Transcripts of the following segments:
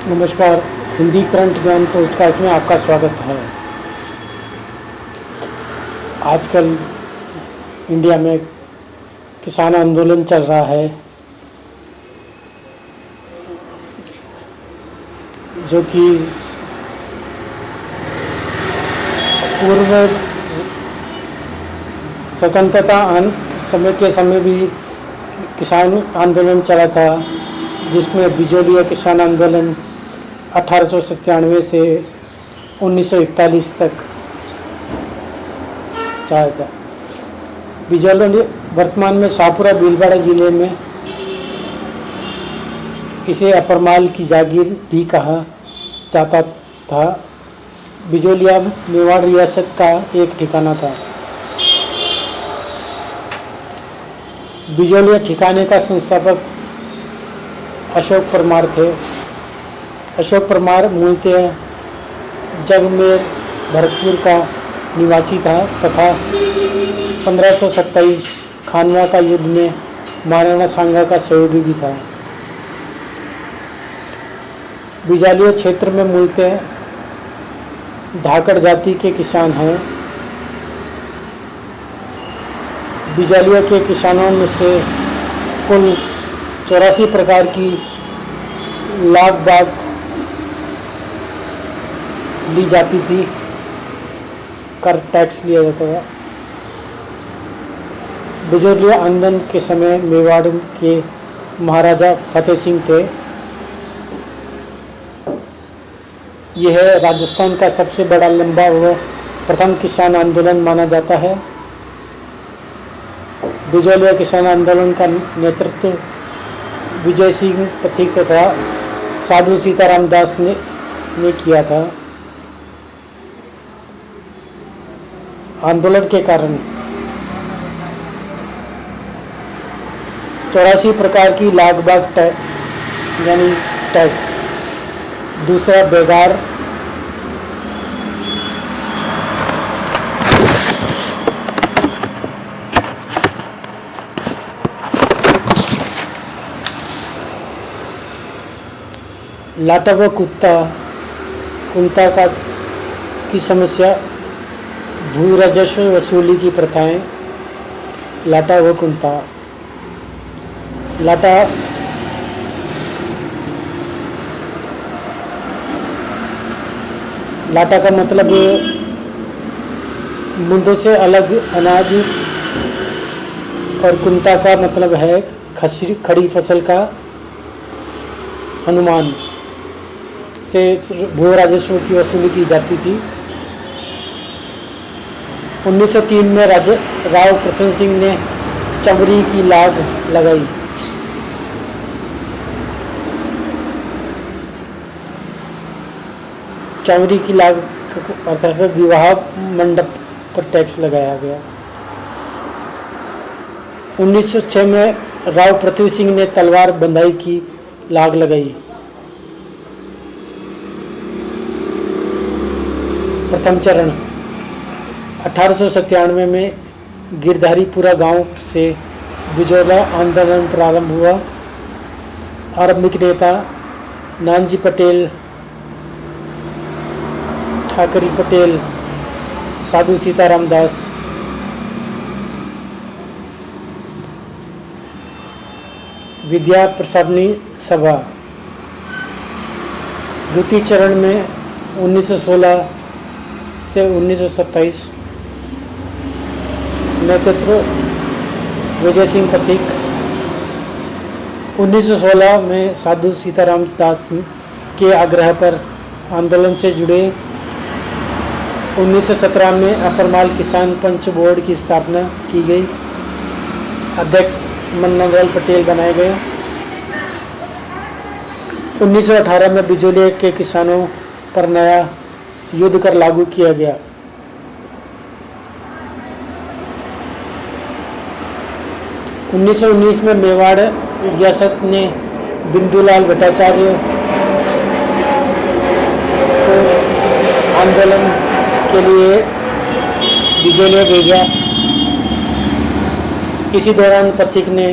नमस्कार। हिंदी करंट ज्ञान पॉडकास्ट में आपका स्वागत है। आजकल इंडिया में किसान आंदोलन चल रहा है, जो कि पूर्व स्वतंत्रता के समय भी किसान आंदोलन चला था, जिसमें बिजोलिया किसान आंदोलन 1897 से 1941 तक चला था। बिजोलिया वर्तमान में शाहपुरा भीलवाड़ा जिले में इसे अपरमाल की जागीर भी कहा जाता था। बिजोलिया मेवाड़ रियासत का एक ठिकाना था। बिजोलिया ठिकाने का संस्थापक अशोक परमार थे। अशोक परमार मूलतः जगमेर भरतपुर का निवासी था तथा 1527 खानवा का युद्ध में महाराणा सांगा का सहयोगी भी था। बिजोलिया क्षेत्र में मूलतः धाकड़ जाति के किसान हैं। बिजोलिया के किसानों में से कुल 84 प्रकार की लाग बाग ली जाती थी, कर टैक्स लिया जाता था। बिजोलिया आंदोलन के समय मेवाड़ के महाराजा फतेह सिंह थे। यह राजस्थान का सबसे बड़ा लंबा व प्रथम किसान आंदोलन माना जाता है। बिजोलिया किसान आंदोलन का नेतृत्व विजय सिंह पथिक तथा साधु सीताराम दास ने किया था। आंदोलन के कारण 84 प्रकार की लाग बाग यानी टैक्स। दूसरा बेगार, लाटा व कुंता की समस्या, भू राजस्व वसूली की प्रथाएं। लाटा व कुंता। लाटा का मतलब मुंदों से अलग अनाज, और कुंता का मतलब है खड़ी फसल का अनुमान से भू राजस्व की वसूली की जाती थी। 1903 में राव कृष्ण सिंह ने चमरी की लाग लगाई। चमरी की लाग अर्थात विवाह मंडप पर टैक्स लगाया गया। 1906 में राव पृथ्वी सिंह ने तलवार बंधाई की लाग लगाई। प्रथम चरण 1897 में गिरधारीपुरा गांव से बिजोलिया आंदोलन प्रारंभ हुआ। आरंभिक नेता नानजी पटेल, ठाकरी पटेल, साधु सीताराम दास। विद्या प्रसारणी सभा। द्वितीय चरण में 1916 से 1927 नेतृत्व विजय सिंह पथिक। 1916 में साधु सीताराम दास के आग्रह पर आंदोलन से जुड़े। 1917 में अपरमाल किसान पंच बोर्ड की स्थापना की गई। अध्यक्ष मन्नालाल पटेल बनाए गए। 1918 में बिजोलिया के किसानों पर नया युद्ध कर लागू किया गया। 1919 में मेवाड़ रियासत ने बिंदुलाल भट्टाचार्य को आंदोलन के लिए बिजोलिया भेजा। इसी दौरान पथिक ने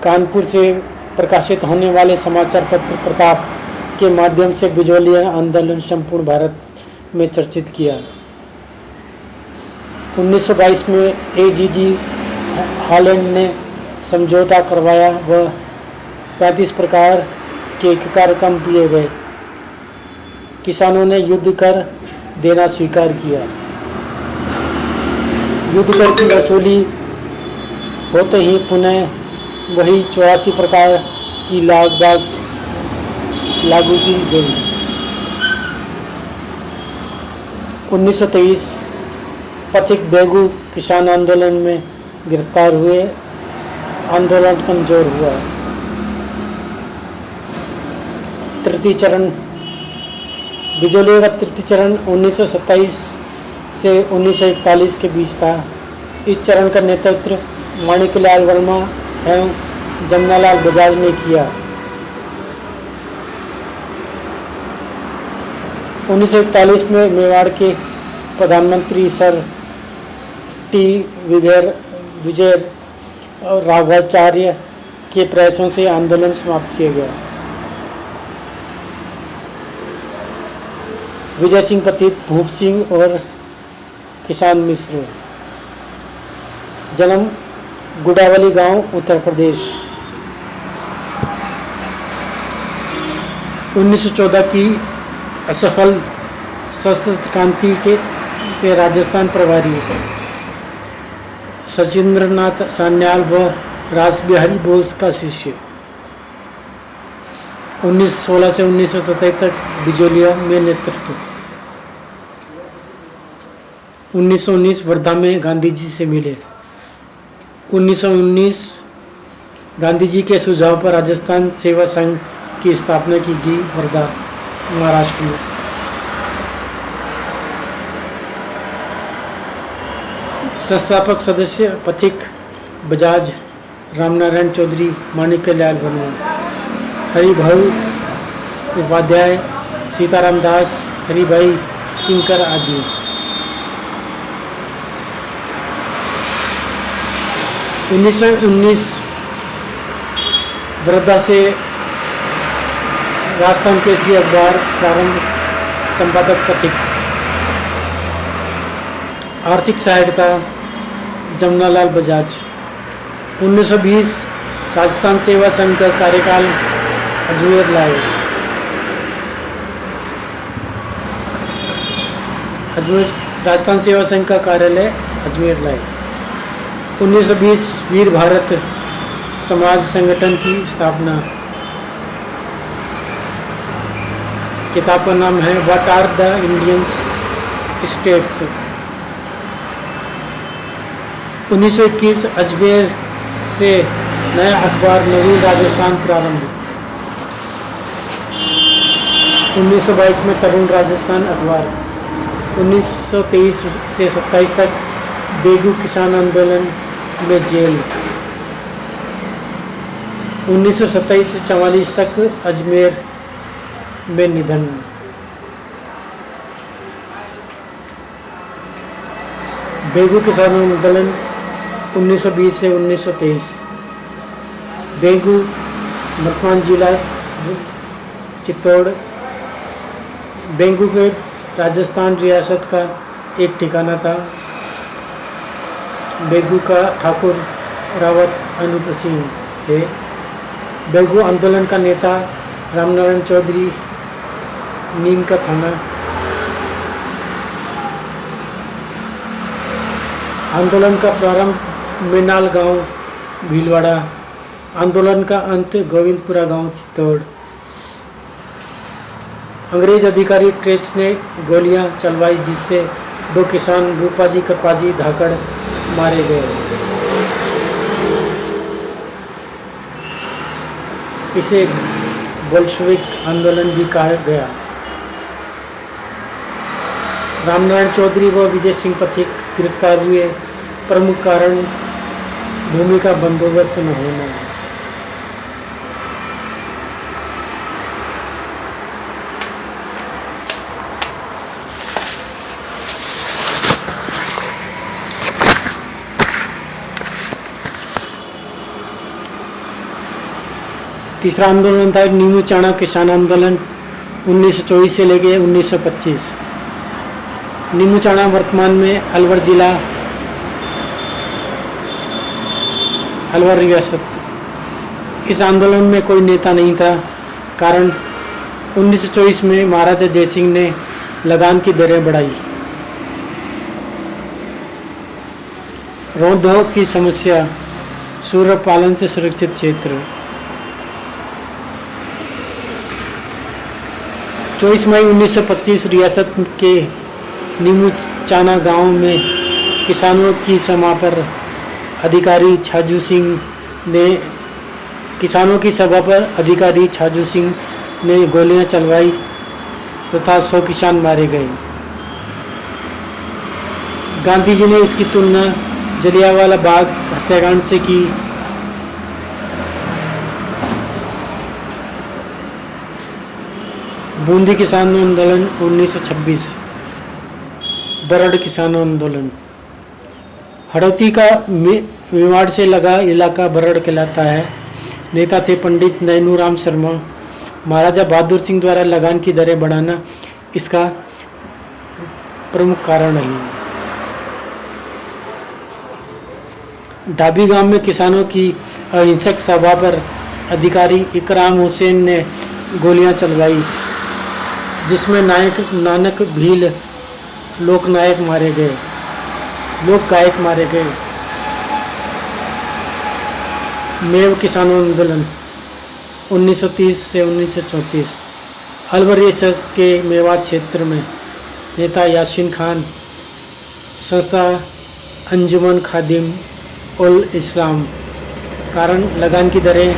कानपुर से प्रकाशित होने वाले समाचार पत्र प्रताप के माध्यम से बिजोलिया आंदोलन संपूर्ण भारत में चर्चित किया। 1922 में एजीजी हॉलैंड ने समझौता करवाया व 35 प्रकार के कार्यक्रम किए गए। किसानों ने युद्ध कर देना स्वीकार किया। युद्ध कर की वसूली होते ही पुनः वही 84 प्रकार की लागत लागू की गई। 1923 पथिक बेगू किसान आंदोलन में गिरफ्तार हुए। आंदोलन कमजोर हुआ। तृतीय चरण बिजोलिया का तृतीय चरण 1927 से 1941 के बीच था। इस चरण का नेतृत्व माणिकलाल वर्मा एवं जमनालाल बजाज ने किया। 1941 में मेवाड़ के प्रधानमंत्री सर टी विजय और राघवाचार्य के प्रयासों से आंदोलन समाप्त किया गया। विजय सिंह पथिक, भूप सिंह और किसान मिश्र। जन्म गुडावली गांव, उत्तर प्रदेश। 1914 की असफल सशस्त्र क्रांति के राजस्थान प्रभारी सचिंद्रनाथ सान्याल व रास बिहारी बोस का शिष्य। 1916 से 1927 तक बिजोलिया में नेतृत्व। 1919 वर्धा में गांधी जी से मिले। 1919 गांधी जी के सुझाव पर राजस्थान सेवा संघ की स्थापना की गई वर्धा, महाराष्ट्र में। संस्थापक सदस्य पथिक बजाज, रामनारायण चौधरी, माणिक्यलाल वर्मा, हरिभाऊ उपाध्याय, सीताराम दास, हरिभाई किंकर आदि। 1919 वर्धा से राजस्थान केसरी अखबार प्रारंभ, संपादक पथिक। आर्थिक सहायता जमनालाल बजाज। 1920 राजस्थान सेवा संघ का कार्यकाल अजमेर लाए। अजमेर राजस्थान सेवा संघ का कार्यालय अजमेर लाए। 1920 वीर भारत समाज संगठन की स्थापना। किताब का नाम है what are the Indian states. 1921 Ajmer से नया अखबार नवीन राजस्थान प्रारंभ। 1922 में तरुण राजस्थान अखबार। 1923 से 27 तक बेगू किसान आंदोलन में जेल। 1927 से 44 तक अजमेर में निधन। बेगू किसान आंदोलन 1920 से 1923। बेगू वर्तमान जिला चित्तौड़। बेगू के राजस्थान रियासत का एक ठिकाना था। बेगू का ठाकुर रावत अनूप सिंह थे। बेगू आंदोलन का नेता रामनारायण चौधरी, नीम का थाना। आंदोलन का प्रारंभ मेनाल गांव, भीलवाड़ा। आंदोलन का अंत गोविंदपुरा गांव, चित्तौड़। अंग्रेज अधिकारी ट्रेच ने गोलियां चलवाई, जिससे 2 किसान रूपाजी कृपाजी धाकड़ मारे गए। इसे बोल्शेविक आंदोलन भी कहा गया। रामनारायण चौधरी व विजय सिंह पथिक गिरफ्तार हुए। प्रमुख कारण भूमि का बंदोबस्त न होना। तीसरा आंदोलन था नीमू चाणा किसान आंदोलन 1924 से लेके 1925। नीमू चाणा वर्तमान में अलवर जिला, अलवर रियासत। इस आंदोलन में कोई नेता नहीं था, कारण 1924 में महाराजा जयसिंह ने लगान की दरें बढ़ाई। रोंदोह की समस्या, सूअर पालन से सुरक्षित क्षेत्र। 24 मई 1925 रियासत के नीमू चाना गांव में किसानों की सभा पर अधिकारी छाजू सिंह ने गोलियां चलवाई तथा 100 किसान मारे गए। गांधी जी ने इसकी तुलना जलियांवाला बाग हत्याकांड से की। बूंदी किसान आंदोलन 1926, बरड़ किसान आंदोलन। हड़ौती का मेवाड़ से लगा इलाका बरड़ कहलाता है। नेता थे पंडित नैनूराम शर्मा। महाराजा बहादुर सिंह द्वारा लगान की दरें बढ़ाना इसका प्रमुख कारण है। ढाबी गांव में किसानों की अहिंसक सभा पर अधिकारी इकराम हुसैन ने गोलियां चलवाई, जिसमें नानक भील लोक गायक मारे गए। मेव किसान आंदोलन 1930 से 1934। अलवर रियासत के मेवात क्षेत्र में नेता यासीन खान, संस्था अंजुमन खादिम उल इस्लाम। कारण लगान की दरें,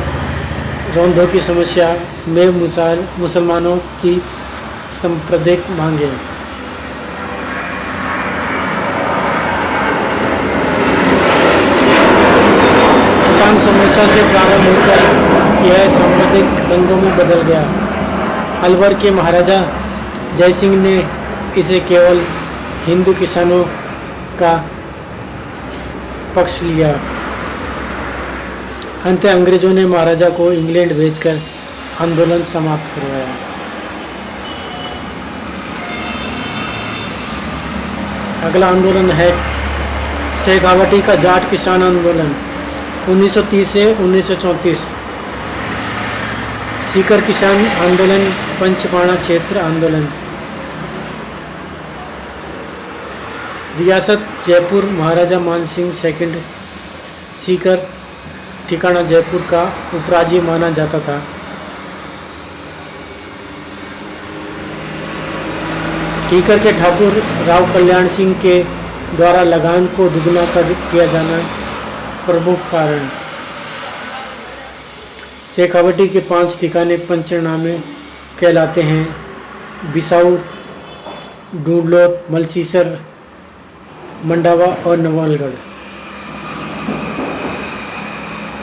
रोंदोह की समस्या, मेव मुसलमानों की सांप्रदायिक मांगे। किसान समस्या से प्रारंभ होकर यह सांप्रदायिक दंगों में बदल गया। अलवर के महाराजा जयसिंह ने इसे केवल हिंदू किसानों का पक्ष लिया। अंत अंग्रेजों ने महाराजा को इंग्लैंड भेजकर आंदोलन समाप्त करवाया। अगला आंदोलन है शेखावटी का जाट किसान आंदोलन 1930 से 1934। सीकर किसान आंदोलन, पंचपाणा क्षेत्र आंदोलन। रियासत जयपुर, महाराजा मानसिंह सेकंड। सीकर ठिकाना जयपुर का उपराज्य माना जाता था। सीकर के ठाकुर राव कल्याण सिंह के द्वारा लगान को दुगना किया जाना प्रमुख कारण। शेखावटी के 5 ठिकाने पंचनामे कहलाते हैं: बिसाऊ, ढूंढलोर, मलसीसर, मंडावा और नवलगढ़।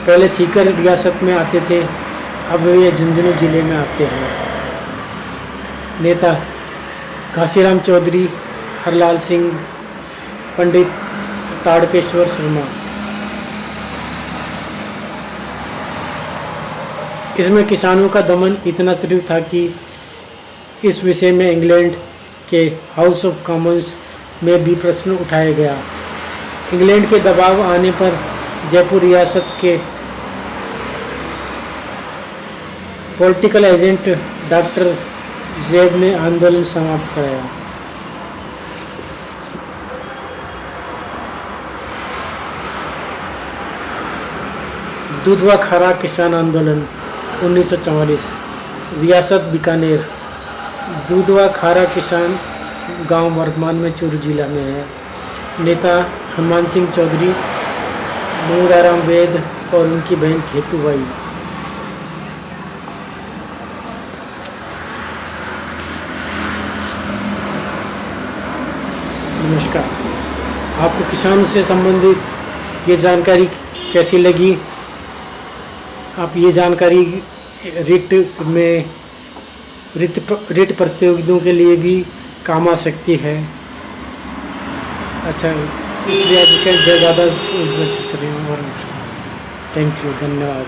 पहले सीकर रियासत में आते थे, अब ये झुंझुनू जिले में आते हैं। नेता घासीराम चौधरी, हरलाल सिंह, पंडित ताड़केश्वर शर्मा। इसमें किसानों का दमन इतना तीव्र था कि इस विषय में इंग्लैंड के हाउस ऑफ कॉमन्स में भी प्रश्न उठाया गया। इंग्लैंड के दबाव आने पर जयपुर रियासत के पॉलिटिकल एजेंट डॉक्टर जेब ने आंदोलन समाप्त कराया। दूधवा खारा किसान आंदोलन 1944। रियासत बीकानेर। दूधवा खारा किसान गांव वर्तमान में चूरू जिला में है। नेता हनुमान सिंह चौधरी, मूराराम वेद और उनकी बहन खेतूबाई। नमस्कार, आपको किसान से संबंधित ये जानकारी कैसी लगी? आप ये जानकारी रिट प्रतियोगिताओं के लिए भी काम आ सकती है। अच्छा, इसलिए ज़्यादा कोशिश करें। और थैंक यू, धन्यवाद।